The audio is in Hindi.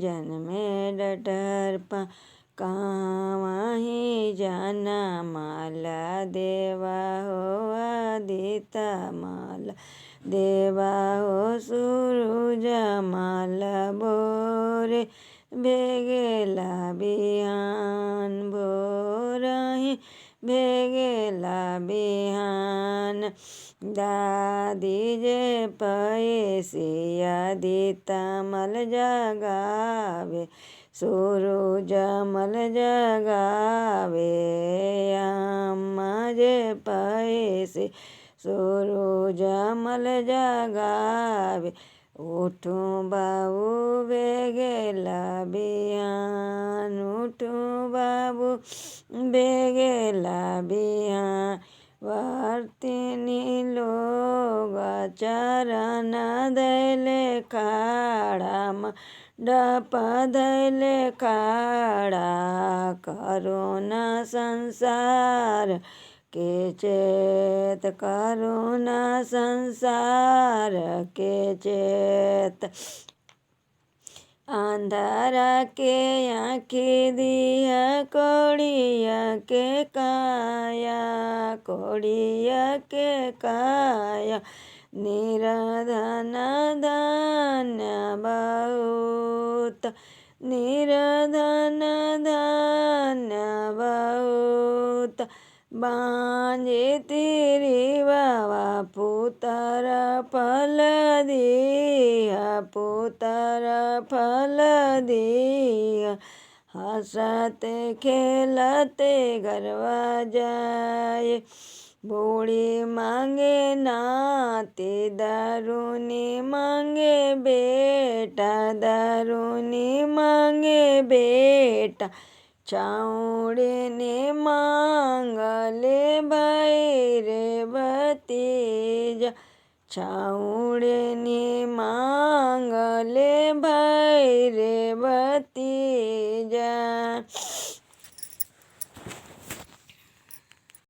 जन्मे डटर कावाही जाना माला देवा हो आदिता माला देवा हो सूरज माला बोरे भेगेला बिहान भोरही भेगेला बिहान दादी जे पैसिया दीता मल जगावे सूरज मल जगावे अम्मा जे पैसे सूरज मल जगावे उठू बाबू बेगेला बिहान उठू बाबू बेगेला बिहान वर्तिनी लोग चरण दैले खाड़ा डप दैले खाड़ा करुणा संसार के चेत करुणा संसार के चेत अंधारा के आँखी दिया कोड़िया के काया निरधन धन्य बहुत निरधन धन्य बहुत बांझे तेरी बाबा पुत्र फल दिया पुत्र फल दिया हंसते खेलते गरवा जाए बूढ़ी मांगे नाते दारूनी मांगे बेटा दारूनी मांगे बेटा चाउड़े ने मांगले भाई रे भतीजा चाउड़े ने मांगले भाई रे